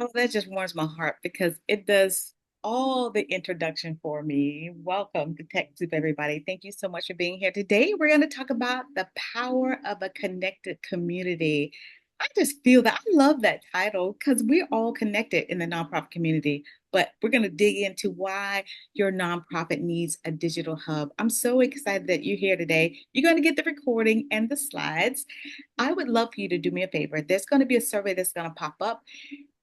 Oh, that just warms my heart because it does all the introduction for me. Welcome to Tech Soup, everybody. Thank you so much for being here. Today, we're going to talk about the power of a connected community. I just feel that I love that title because we're all connected in the nonprofit community, but we're going to dig into why your nonprofit needs a digital hub. I'm so excited that you're here today. You're going to get the recording and the slides. I would love for you to do me a favor. There's going to be a survey that's going to pop up.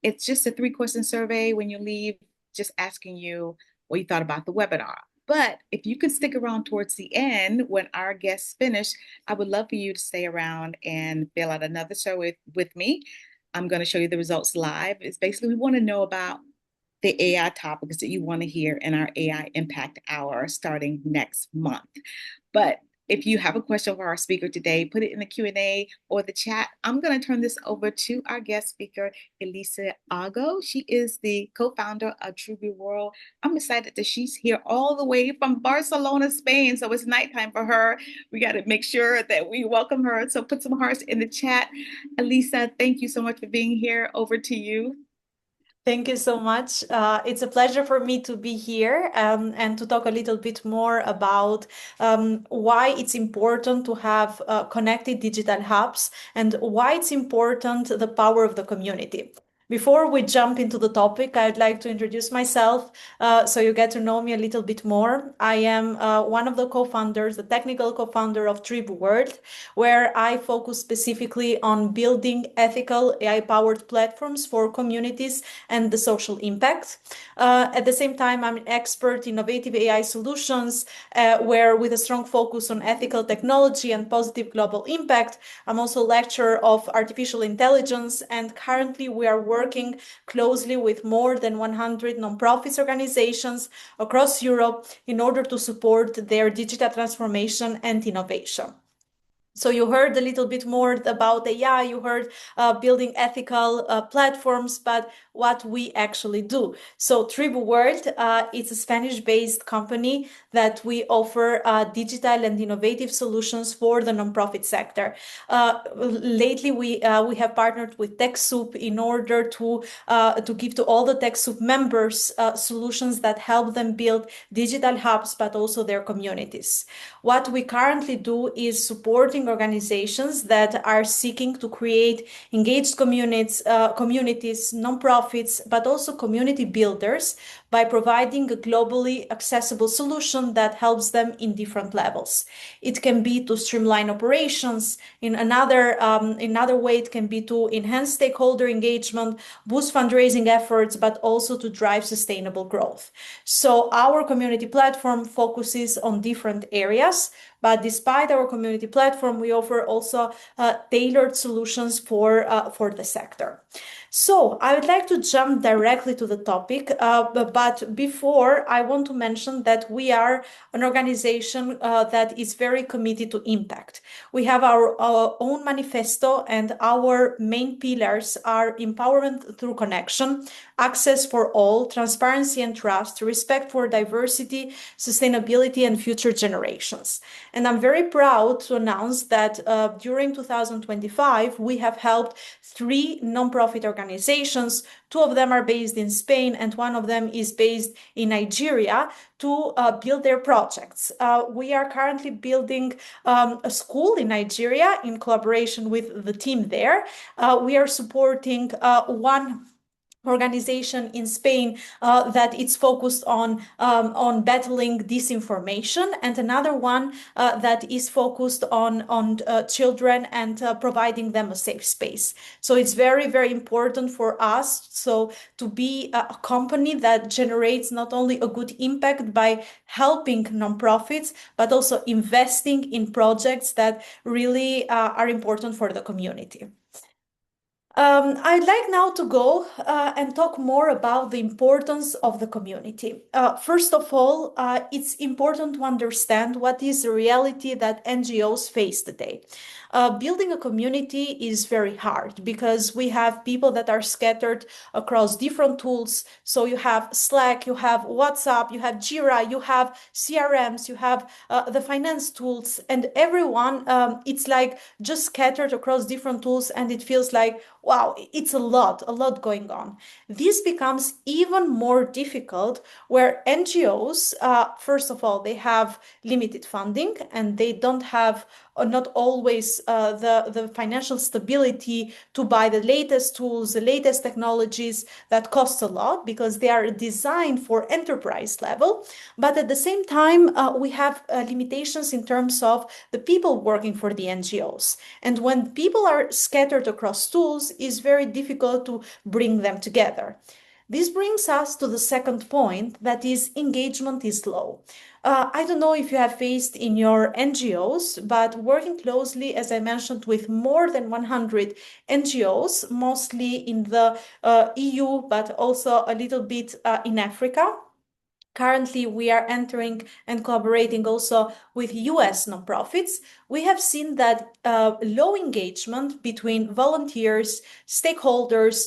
It's just a three-question survey when you leave, just asking you what you thought about the webinar. But if you could stick around towards the end when our guests finish, I would love for you to stay around and fill out another survey with me. I'm going to show you the results live. It's basically we want to know about the AI topics that you want to hear in our AI Impact Hour starting next month. But if you have a question for our speaker today, put it in the Q&A or the chat. I'm going to turn this over to our guest speaker, Elisa Ago. She is the co-founder of Tribu World. I'm excited that she's here all the way from Barcelona, Spain. So it's nighttime for her. We got to make sure that we welcome her. So put some hearts in the chat. Elisa, thank you so much for being here. Over to you. Thank you so much. It's a pleasure for me to be here and to talk a little bit more about why it's important to have connected digital hubs and why it's important the power of the community. Before we jump into the topic, I'd like to introduce myself so you get to know me a little bit more. I am one of the co-founders, the technical co-founder of Tribu World, where I focus specifically on building ethical AI-powered platforms for communities and the social impact. At the same time, I'm an expert in innovative AI solutions, where with a strong focus on ethical technology and positive global impact, I'm also a lecturer of artificial intelligence, and currently we are working closely with more than 100 nonprofits organizations across Europe in order to support their digital transformation and innovation. So you heard a little bit more about AI, you heard building ethical platforms, but what we actually do. So Tribu World is a Spanish-based company that we offer digital and innovative solutions for the nonprofit sector. Lately, we have partnered with TechSoup in order to give to all the TechSoup members solutions that help them build digital hubs, but also their communities. What we currently do is supporting organizations that are seeking to create engaged communities, nonprofits, but also community builders by providing a globally accessible solution that helps them in different levels. It can be to streamline operations. In another way, it can be to enhance stakeholder engagement, boost fundraising efforts, but also to drive sustainable growth. So our community platform focuses on different areas, but despite our community platform, we offer also tailored solutions for the sector. So I would like to jump directly to the topic, but before I want to mention that we are an organization that is very committed to impact. We have our own manifesto, and our main pillars are empowerment through connection, access for all, transparency and trust, respect for diversity, sustainability, and future generations. And I'm very proud to announce that during 2025, we have helped 3 nonprofit organizations. 2 of them are based in Spain, and 1 of them is based in Nigeria to build their projects. We are currently building a school in Nigeria in collaboration with the team there. We are supporting one organization in Spain that it's focused on battling disinformation, and another one that is focused on children and providing them a safe space. So it's very, very important for us to be a company that generates not only a good impact by helping nonprofits, but also investing in projects that really are important for the community. I'd like now to go and talk more about the importance of the community. First of all, it's important to understand what is the reality that NGOs face today. building a community is very hard because we have people that are scattered across different tools. So you have Slack, you have WhatsApp, you have Jira, you have CRMs, you have the finance tools, and everyone, it's like just scattered across different tools, and it feels like, wow, it's a lot going on. This becomes even more difficult where NGOs, first of all, they have limited funding and they don't have not always the financial stability to buy the latest tools, the latest technologies that cost a lot because they are designed for enterprise level. But at the same time, we have limitations in terms of the people working for the NGOs. And when people are scattered across tools, it's very difficult to bring them together. This brings us to the second point, that is engagement is low. I don't know if you have faced in your NGOs, but working closely, as I mentioned, with more than 100 NGOs, mostly in the EU, but also a little bit in Africa. Currently, we are entering and collaborating also with US nonprofits. We have seen that low engagement between volunteers, stakeholders,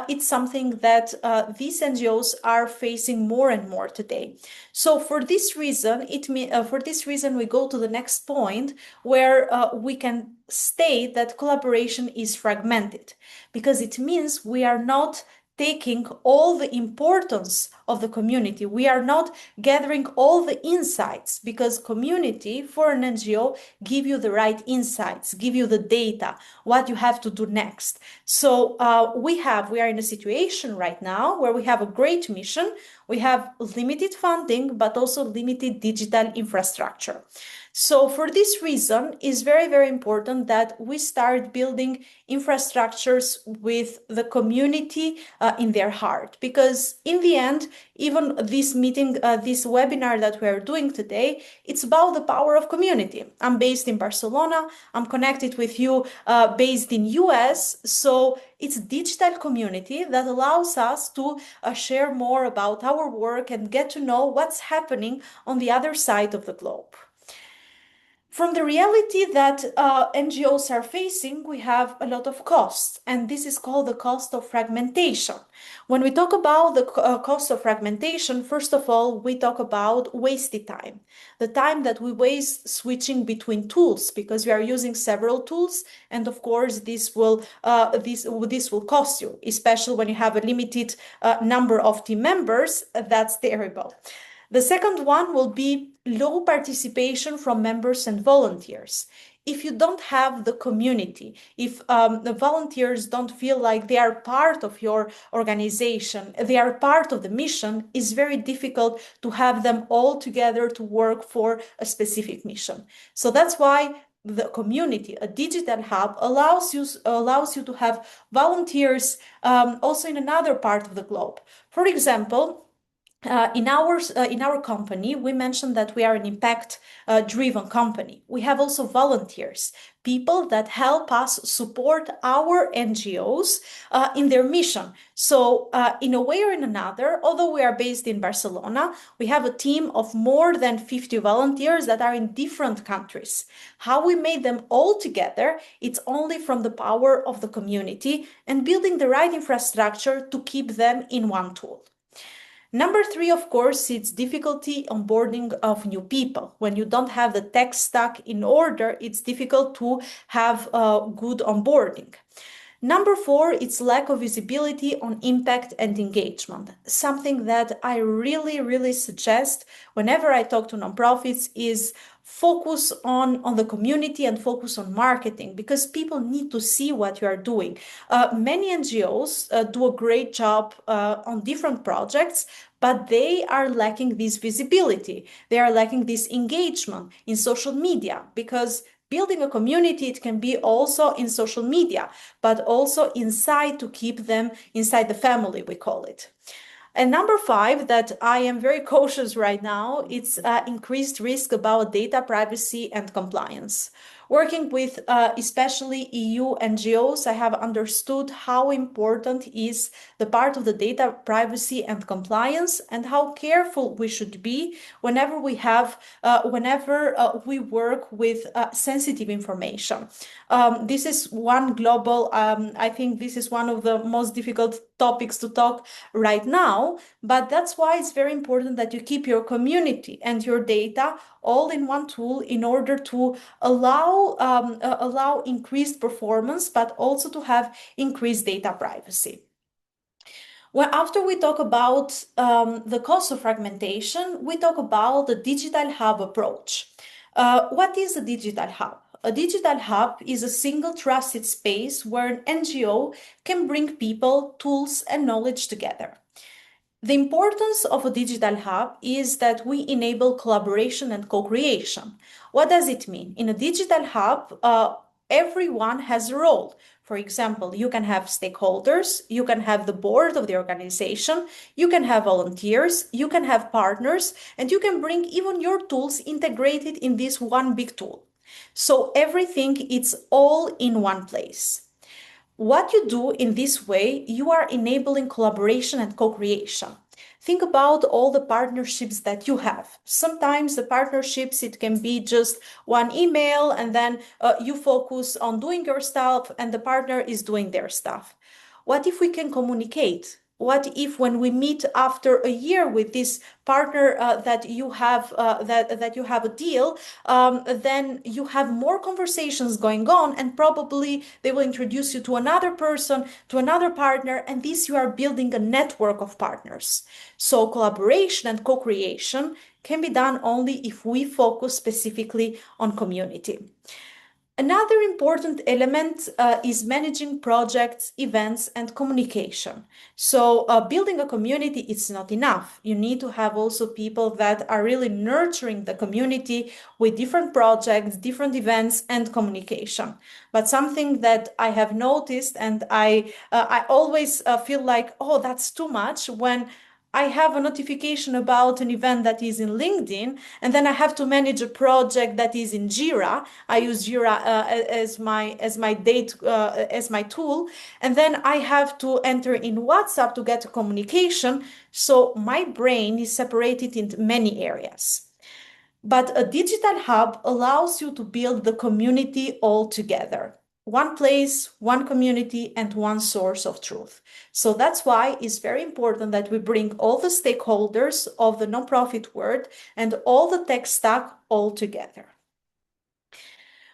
it's something that these NGOs are facing more and more today. So for this reason, we go to the next point where we can state that collaboration is fragmented because it means we are not taking all the importance of the community. We are not gathering all the insights because community for an NGO give you the right insights, give you the data, what you have to do next. So we are in a situation right now where we have a great mission. We have limited funding, but also limited digital infrastructure. So for this reason, it's very, very important that we start building infrastructures with the community in their heart. Because in the end, even this meeting, this webinar that we are doing today, it's about the power of community. I'm based in Barcelona. I'm connected with you based in US. So it's digital community that allows us to share more about our work and get to know what's happening on the other side of the globe. From the reality that NGOs are facing, we have a lot of costs, and this is called the cost of fragmentation. When we talk about the cost of fragmentation, first of all, we talk about wasted time, the time that we waste switching between tools because we are using several tools, and of course, this will cost you, especially when you have a limited number of team members. That's terrible. The second one will be low participation from members and volunteers. If you don't have the community, if the volunteers don't feel like they are part of your organization, they are part of the mission, it's very difficult to have them all together to work for a specific mission. So that's why the community, a digital hub, allows you to have volunteers also in another part of the globe. For example, in our company, we mentioned that we are an impact driven company. We have also volunteers, people that help us support our NGOs in their mission. So in a way or in another, although we are based in Barcelona, we have a team of more than 50 volunteers that are in different countries. How we made them all together, it's only from the power of the community and building the right infrastructure to keep them in one tool. Number three, of course, it's difficulty onboarding of new people. When you don't have the tech stack in order, it's difficult to have good onboarding. Number four, it's lack of visibility on impact and engagement. Something that I really, really suggest whenever I talk to nonprofits is focus on the community and focus on marketing because people need to see what you are doing. Many NGOs do a great job on different projects, but they are lacking this visibility. They are lacking this engagement in social media because building a community, it can be also in social media, but also inside to keep them inside the family, we call it. And number five, that I am very cautious right now, it's increased risk about data privacy and compliance. Working with especially EU NGOs, I have understood how important is the part of the data privacy and compliance, and how careful we should be whenever we work with sensitive information. This is one global, I think this is one of the most difficult topics to talk right now, but that's why it's very important that you keep your community and your data all in one tool in order to allow increased performance, but also to have increased data privacy. Well, after we talk about the cost of fragmentation, we talk about the digital hub approach. What is a digital hub? A digital hub is a single trusted space where an NGO can bring people, tools, and knowledge together. The importance of a digital hub is that we enable collaboration and co-creation. What does it mean? In a digital hub, everyone has a role. For example, you can have stakeholders, you can have the board of the organization, you can have volunteers, you can have partners, and you can bring even your tools integrated in this one big tool. So everything, it's all in one place. What you do in this way, you are enabling collaboration and co-creation. Think about all the partnerships that you have. Sometimes the partnerships, it can be just one email and then you focus on doing your stuff and the partner is doing their stuff. What if we can communicate? What if when we meet after a year with this partner that you have that you have a deal, then you have more conversations going on, and probably they will introduce you to another person, to another partner, and this you are building a network of partners. So collaboration and co-creation can be done only if we focus specifically on community. Another important element is managing projects, events, and communication. So building a community, it's not enough. You need to have also people that are really nurturing the community with different projects, different events, and communication. But something that I have noticed, and I always feel like, oh, that's too much when I have a notification about an event that is in LinkedIn, and then I have to manage a project that is in Jira. I use Jira as my tool, and then I have to enter in WhatsApp to get a communication. So my brain is separated into many areas. But a digital hub allows you to build the community all together. One place, one community, and one source of truth. So that's why it's very important that we bring all the stakeholders of the nonprofit world and all the tech stack all together.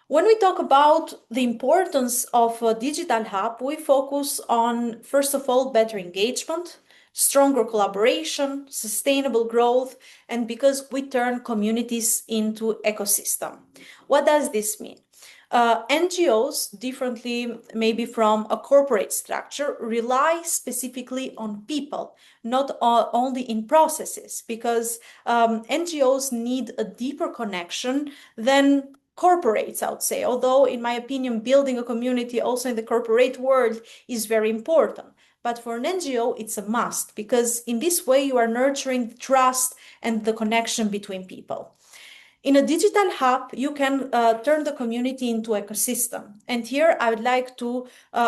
When we talk about the importance of a digital hub, we focus on, first of all, better engagement, stronger collaboration, sustainable growth, and because we turn communities into ecosystem. What does this mean? NGOs, differently maybe from a corporate structure, rely specifically on people, not only in processes, because NGOs need a deeper connection than corporates, I would say. Although, in my opinion, building a community also in the corporate world is very important. But for an NGO, it's a must, because in this way you are nurturing trust and the connection between people. In a digital hub, you can turn the community into ecosystem. And here I would like to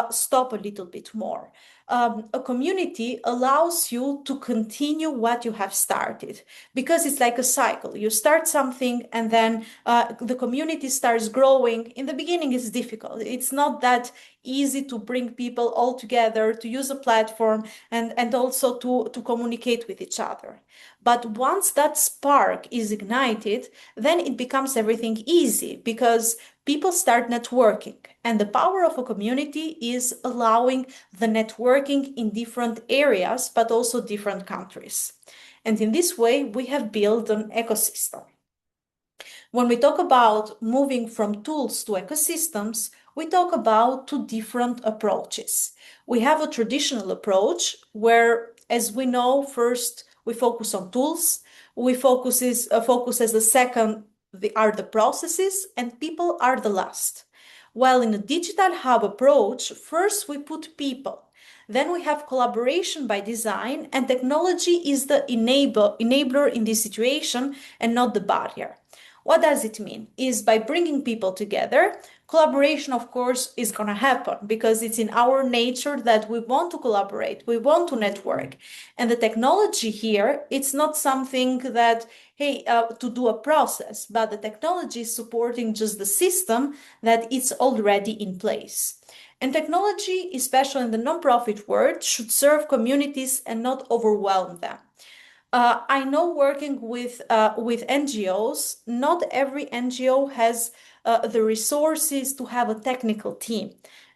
stop a little bit more. A community allows you to continue what you have started, because it's like a cycle. You start something and then the community starts growing. In the beginning, it's difficult. It's not that easy to bring people all together, to use a platform, and also to communicate with each other. But once that spark is ignited, then it becomes everything easy, because people start networking. And the power of a community is allowing the networking in different areas, but also different countries. And in this way, we have built an ecosystem. When we talk about moving from tools to ecosystems, we talk about two different approaches. We have a traditional approach where, as we know, first we focus on tools, we focus as the second are the processes, and people are the last. While in a digital hub approach, first we put people, then we have collaboration by design, and technology is the enabler in this situation and not the barrier. What does it mean? Is by bringing people together, collaboration, of course, is going to happen because it's in our nature that we want to collaborate, we want to network. And the technology here, it's not something that, hey, to do a process, but the technology is supporting just the system that it's already in place. And technology, especially in the nonprofit world, should serve communities and not overwhelm them. I know working with NGOs, not every NGO has the resources to have a technical team,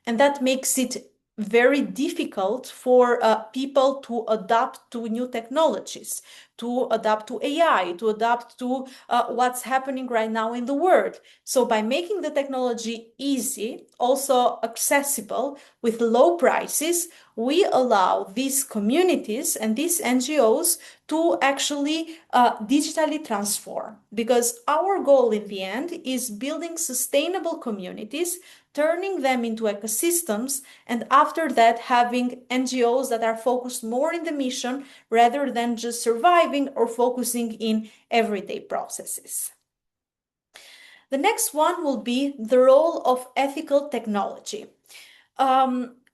and that makes it very difficult for people to adapt to new technologies, to adapt to AI, to adapt to what's happening right now in the world. So by making the technology easy, also accessible with low prices, we allow these communities and these NGOs to actually digitally transform. Because our goal in the end is building sustainable communities, turning them into ecosystems, and after that, having NGOs that are focused more in the mission rather than just surviving or focusing in everyday processes. The next one will be the role of ethical technology.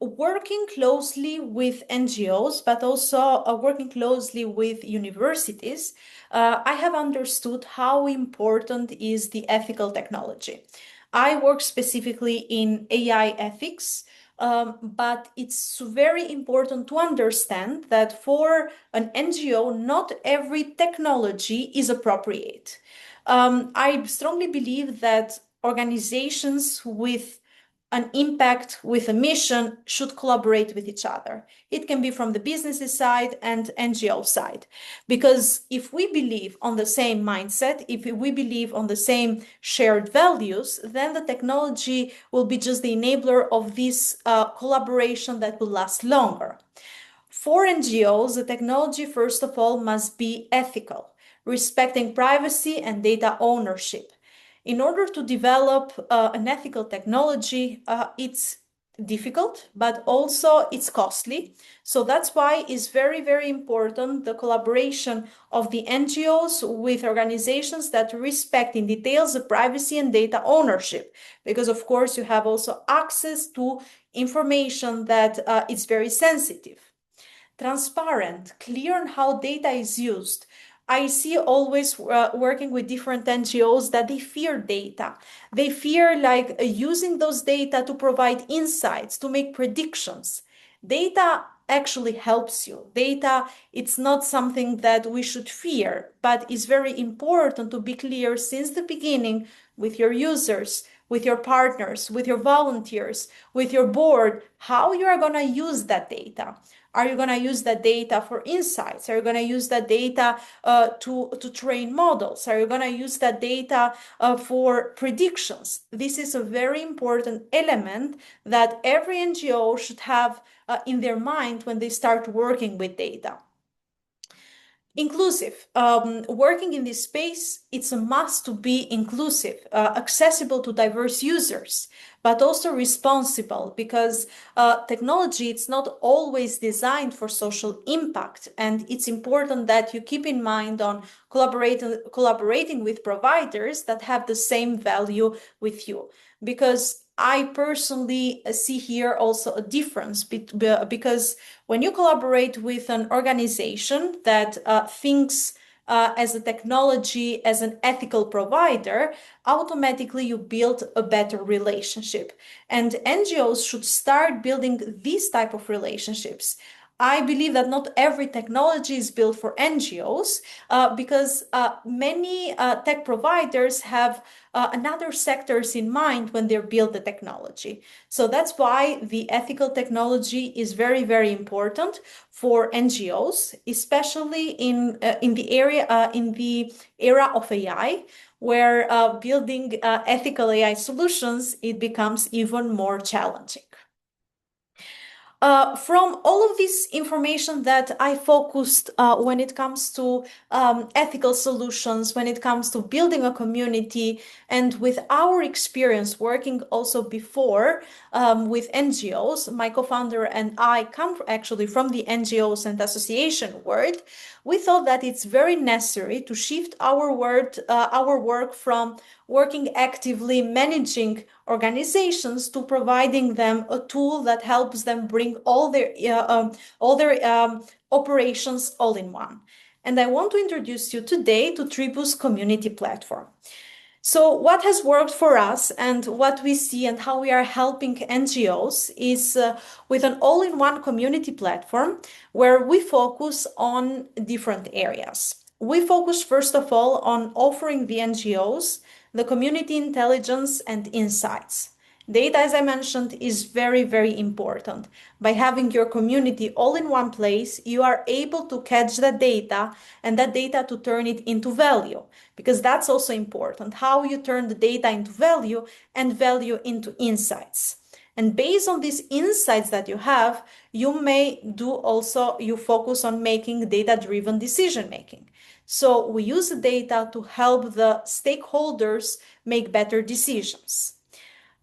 Working closely with NGOs, but also working closely with universities, I have understood how important is the ethical technology. I work specifically in AI ethics, but it's very important to understand that for an NGO, not every technology is appropriate. I strongly believe that organizations with an impact, with a mission, should collaborate with each other. It can be from the business side and NGO side. Because if we believe on the same mindset, if we believe on the same shared values, then the technology will be just the enabler of this collaboration that will last longer. For NGOs, the technology, first of all, must be ethical, respecting privacy and data ownership. In order to develop an ethical technology, it's difficult, but also it's costly. So that's why it's very, very important the collaboration of the NGOs with organizations that respect in details the privacy and data ownership. Because of course you have also access to information that is very sensitive. Transparent, clear on how data is used. I see always working with different NGOs that they fear data. They fear like using those data to provide insights, to make predictions. Data actually helps you. Data, it's not something that we should fear, but it's very important to be clear since the beginning with your users, with your partners, with your volunteers, with your board, how you are going to use that data. Are you going to use that data for insights? Are you going to use that data to train models? Are you going to use that data for predictions? This is a very important element that every NGO should have in their mind when they start working with data. Inclusive. Working in this space, it's a must to be inclusive, accessible to diverse users, but also responsible because technology, it's not always designed for social impact. And it's important that you keep in mind on collaborating with providers that have the same value with you. Because I personally see here also a difference because when you collaborate with an organization that thinks as a technology, as an ethical provider, automatically you build a better relationship. And NGOs should start building these type of relationships. I believe that not every technology is built for NGOs because many tech providers have another sectors in mind when they build the technology. So that's why the ethical technology is very, very important for NGOs, especially in the era of AI, where building ethical AI solutions, it becomes even more challenging. From all of this information that I focused when it comes to ethical solutions, when it comes to building a community, and with our experience working also before with NGOs, my co-founder and I come actually from the NGOs and association world. We thought that it's very necessary to shift our work from working actively managing organizations to providing them a tool that helps them bring all their operations all in one. And I want to introduce you today to Tribu's community platform. So what has worked for us and what we see and how we are helping NGOs is with an all-in-one community platform where we focus on different areas. We focus first of all on offering the NGOs the community intelligence and insights. Data, as I mentioned, is very, very important. By having your community all in one place, you are able to catch that data and that data to turn it into value, because that's also important, how you turn the data into value and value into insights. And based on these insights that you have, you focus on making data-driven decision making. So we use the data to help the stakeholders make better decisions.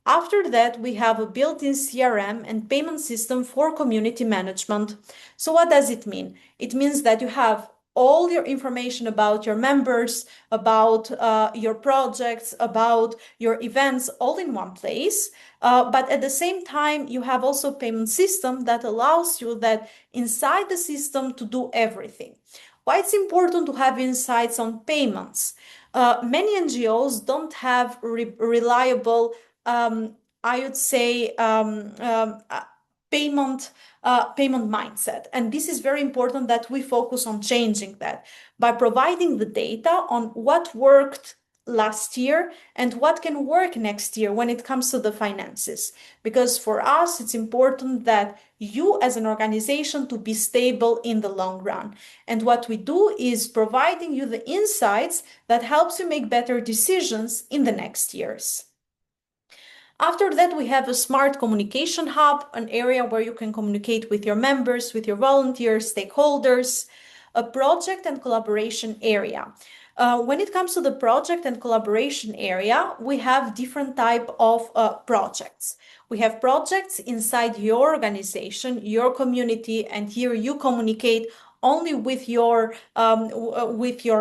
After that, we have a built-in CRM and payment system for community management. So what does it mean? It means that you have all your information about your members, about your projects, about your events, all in one place. But at the same time, you have also a payment system that allows you that inside the system to do everything. Why it's important to have insights on payments? Many NGOs don't have reliable, I would say, payment mindset. And this is very important that we focus on changing that by providing the data on what worked last year and what can work next year when it comes to the finances. Because for us, it's important that you as an organization to be stable in the long run. And what we do is providing you the insights that helps you make better decisions in the next years. After that, we have a smart communication hub, an area where you can communicate with your members, with your volunteers, stakeholders, a project and collaboration area. When it comes to the project and collaboration area, we have different type of projects. We have projects inside your organization, your community, and here you communicate only with your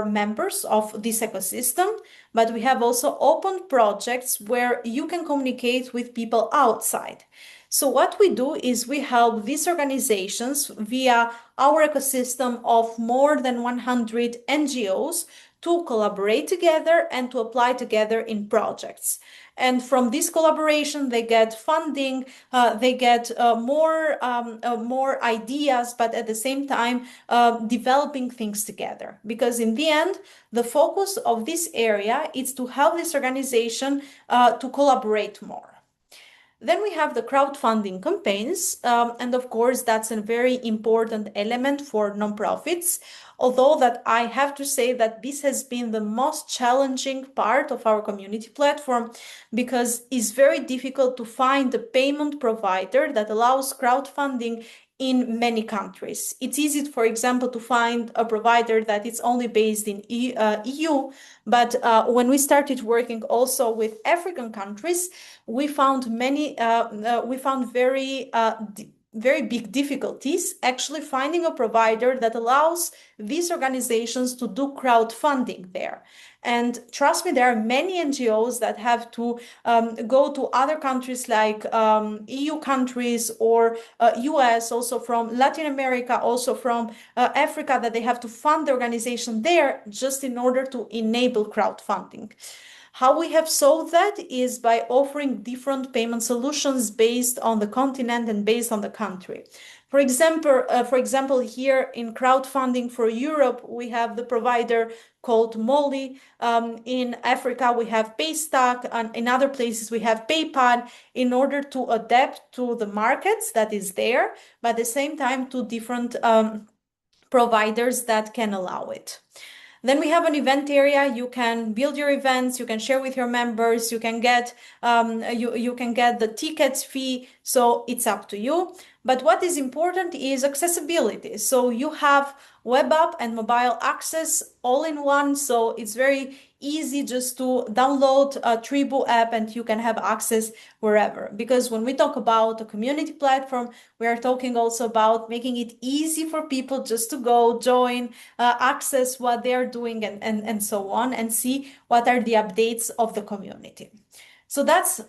members of this ecosystem, but we have also open projects where you can communicate with people outside. So what we do is we help these organizations via our ecosystem of more than 100 NGOs to collaborate together and to apply together in projects. And from this collaboration, they get funding, they get more ideas, but at the same time, developing things together. Because in the end, the focus of this area is to help this organization to collaborate more. Then we have the crowdfunding campaigns, and of course, that's a very important element for nonprofits. Although that I have to say that this has been the most challenging part of our community platform, because it's very difficult to find a payment provider that allows crowdfunding in many countries. It's easy, for example, to find a provider that is only based in EU, but when we started working also with African countries, we found very big difficulties actually finding a provider that allows these organizations to do crowdfunding there. And trust me, there are many NGOs that have to go to other countries like EU countries or US, also from Latin America, also from Africa, that they have to fund the organization there just in order to enable crowdfunding. How we have solved that is by offering different payment solutions based on the continent and based on the country. For example, here in crowdfunding for Europe, we have the provider called Molly. In Africa, we have Paystack, and in other places, we have PayPal, in order to adapt to the markets that is there, but at the same time to different providers that can allow it. Then we have an event area. You can build your events. You can share with your members. You can get the tickets fee. So it's up to you. But what is important is accessibility. So you have web app and mobile access all in one. So it's very easy just to download a Tribu app and you can have access wherever. Because when we talk about a community platform, we are talking also about making it easy for people just to go join, access what they're doing and so on, and see what are the updates of the community. So that's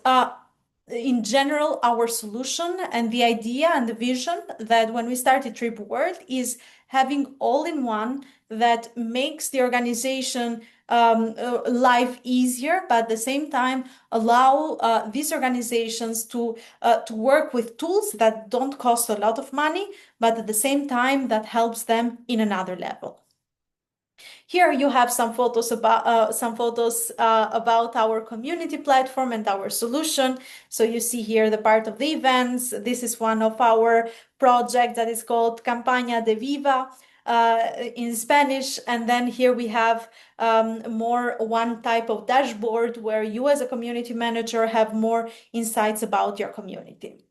in general our solution, and the idea and the vision that when we started Tribu World is having all in one that makes the organization life easier, but at the same time allow these organizations to work with tools that don't cost a lot of money, but at the same time that helps them in another level. Here you have some photos about our community platform and our solution. So you see here the part of the events. This is one of our projects that is called Campaña de Viva in Spanish. And then here we have more one type of dashboard where you as a community manager have more insights about your community.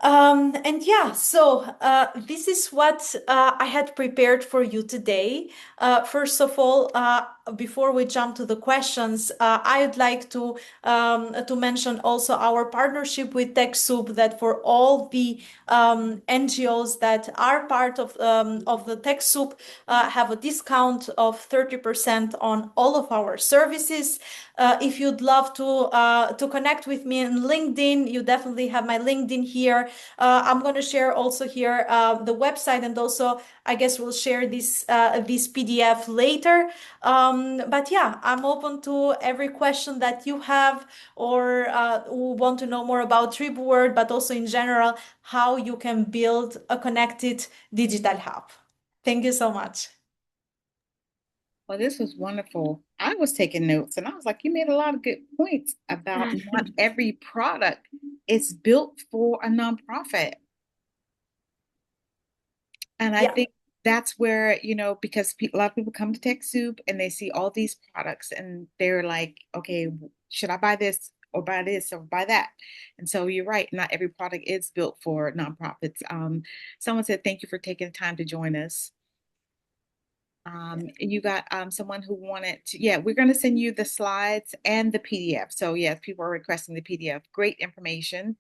And yeah, so this is what I had prepared for you today. First of all, before we jump to the questions, I'd like to mention also our partnership with TechSoup, that for all the NGOs that are part of the TechSoup have a discount of 30% on all of our services. If you'd love to connect with me on LinkedIn, you definitely have my LinkedIn here. I'm going to share also here the website, and also I guess we'll share this PDF later. But yeah, I'm open to every question that you have, or who want to know more about Tribu World, but also in general how you can build a connected digital hub. Thank you so much. Well, this was wonderful. I was taking notes and I was like, you made a lot of good points about not every product is built for a nonprofit. And I Yeah. think that's where, because a lot of people come to TechSoup and they see all these products and they're like, okay, should I buy this or buy this or buy that? And so you're right, not every product is built for nonprofits. Someone said, thank you for taking the time to join us. You got someone who wanted to, yeah, we're going to send you the slides and the PDF. So yes, people are requesting the PDF. Great information.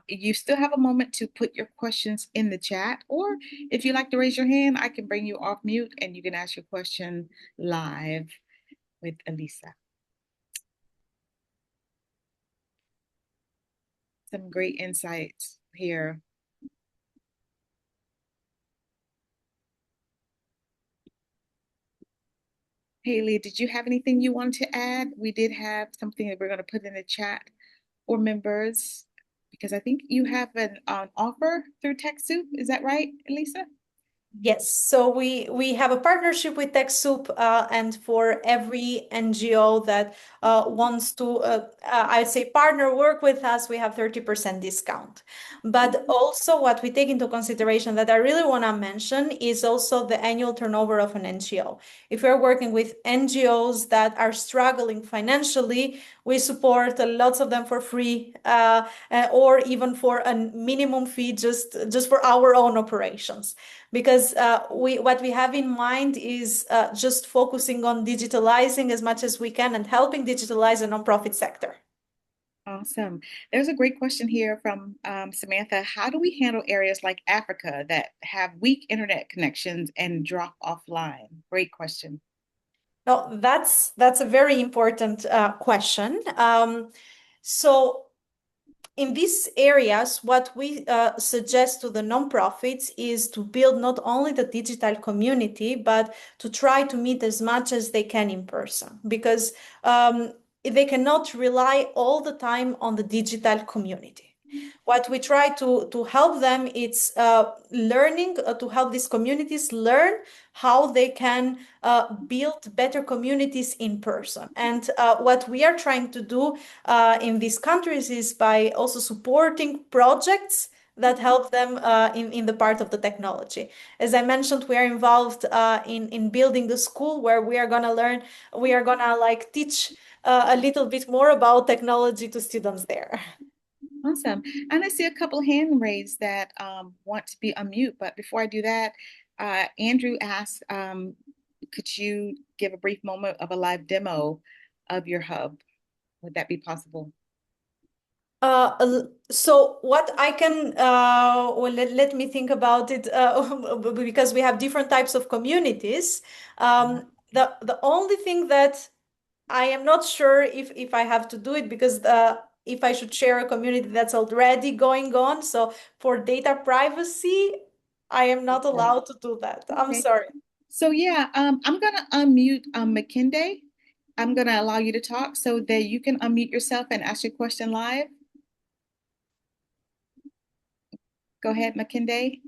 You still have a moment to put your questions in the chat, or if you like to raise your hand, I can bring you off mute and you can ask your question live with Elisa. Some great insights here. Haley, did you have anything you wanted to add? We did have something that we're going to put in the chat for members, because I think you have an offer through TechSoup. Is that right, Elisa? Yes, so we have a partnership with TechSoup, and for every NGO that wants to, I'd say, partner work with us, we have 30% discount. But also, what we take into consideration that I really want to mention is also the annual turnover of an NGO. If we're working with NGOs that are struggling financially, we support lots of them for free, or even for a minimum fee, just for our own operations, because what we have in mind is just focusing on digitalizing as much as we can and helping digitalize the nonprofit sector. Awesome. There's a great question here from Samantha. How do we handle areas like Africa that have weak internet connections and drop offline? Great question. No, that's a very important question. So in these areas, what we suggest to the nonprofits is to build not only the digital community, but to try to meet as much as they can in person, because they cannot rely all the time on the digital community. What we try to help them is learning, to help these communities learn how they can build better communities in person. And what we are trying to do in these countries is by also supporting projects that help them in the part of the technology. As I mentioned, we are involved in building the school where we are gonna learn, we are gonna like teach a little bit more about technology to students there. Awesome. And I see a couple hand raised that want to be unmute, but before I do that, Andrew asked, could you give a brief moment of a live demo of your hub? Would that be possible? So what I can, well, let me think about it, because we have different types of communities. The only thing that I am not sure if I have to do it, because if I should share a community that's already going on. So for data privacy, I am not Okay. allowed to do that. I'm Okay. sorry. So yeah, I'm gonna unmute McKinday. I'm gonna allow you to talk so that you can unmute yourself and ask your question live. Go ahead, McKinday.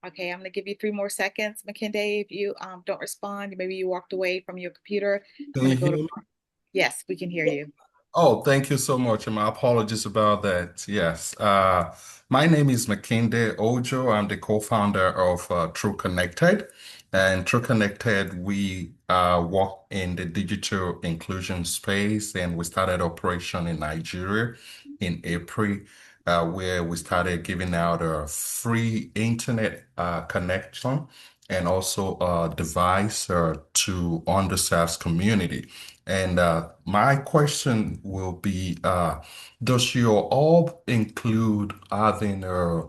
Okay, I'm gonna give you 3 more seconds, McKinday. If you don't respond, maybe you walked away from your computer. I'm Can gonna you go hear to me? Mark. Yes, we can hear you. Oh, thank you so much. And my apologies about that. Yes. My name is Makinde Ojo. I'm the co-founder of True Connected. And True Connected, we work in the digital inclusion space, and we started operation in Nigeria in April, where we started giving out a free internet connection and also a device to underserved community. And my question will be, does your org include having a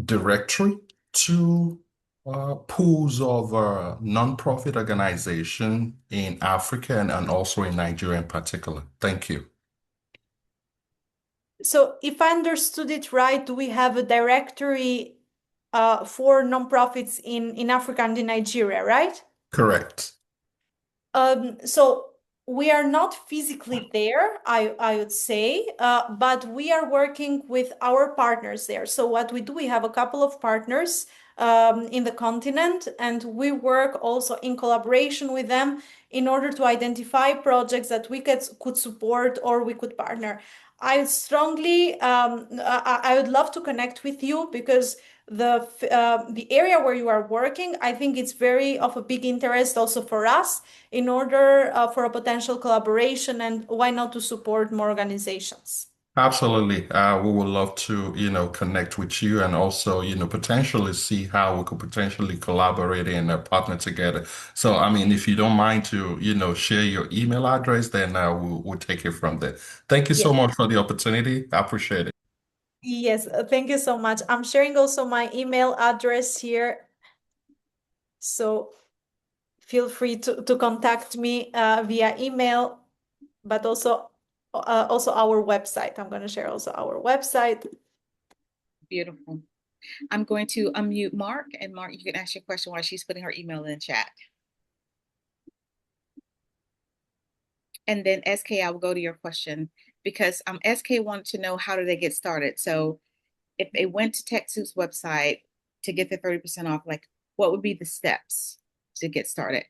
directory to pools of nonprofit organization in Africa and also in Nigeria in particular? Thank you. So if I understood it right, do we have a directory for nonprofits in Africa and in Nigeria, right? Correct. So we are not physically there, I would say, but we are working with our partners there. So what we do, we have a couple of partners in the continent, and we work also in collaboration with them in order to identify projects that we could support or we could partner. I strongly, I would love to connect with you, because the area where you are working, I think it's very of a big interest also for us, in order for a potential collaboration, and why not to support more organizations. Absolutely. We would love to, connect with you and also, potentially see how we could potentially collaborate and partner together. So, I mean, if you don't mind to, share your email address, then we'll take it from there. Thank you so Yes. much for the opportunity. I appreciate it. Yes, thank you so much. I'm sharing also my email address here, so feel free to contact me via email, but also our website. I'm going to share also our website. Beautiful. I'm going to unmute Mark, and Mark, you can ask your question while she's putting her email in the chat. And then SK, I will go to your question because SK wanted to know how do they get started. So if they went to TechSoup's website to get the 30% off, like what would be the steps to get started?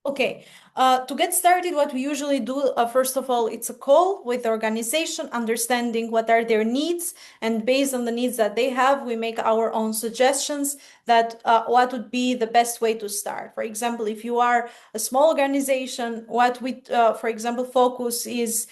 Okay, to get started, what we usually do, first of all, it's a call with the organization, understanding what are their needs, and based on the needs that they have, we make our own suggestions that what would be the best way to start. For example, if you are a small organization, what we, for example, focus is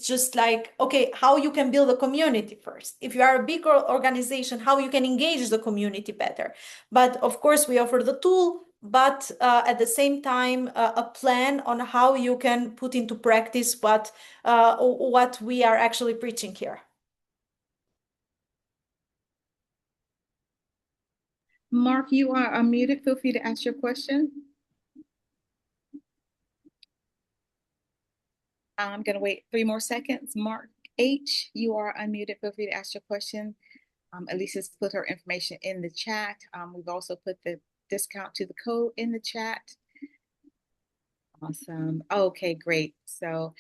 just like, okay, how you can build a community first. If you are a big organization, how you can engage the community better. But of course, we offer the tool, but at the same time, a plan on how you can put into practice what we are actually preaching here. Mark, you are unmuted. Feel free to ask your question. I'm going to wait 3 more seconds. Mark H, you are unmuted. Feel free to ask your question. Elisa's put her information in the chat. We've also put the discount to the code in the chat. Awesome. Okay, great. So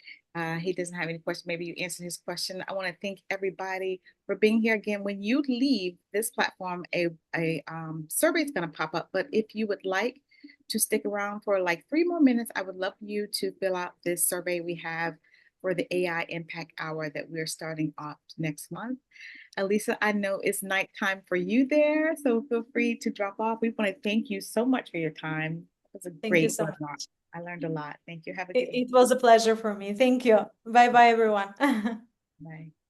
he doesn't have any question. Maybe you answered his question. I want to thank everybody for being here again. When you leave this platform, a survey is going to pop up. But if you would like to stick around for like 3 more minutes, I would love you to fill out this survey we have for the AI Impact Hour that we're starting off next month. Elisa, I know it's nighttime for you there, so feel free to drop off. We want to thank you so much for your time. It was a Thank you great so much. webinar. I learned a lot. Thank you. Have a good It day. was a pleasure for me. Thank you. Bye bye, everyone. Bye.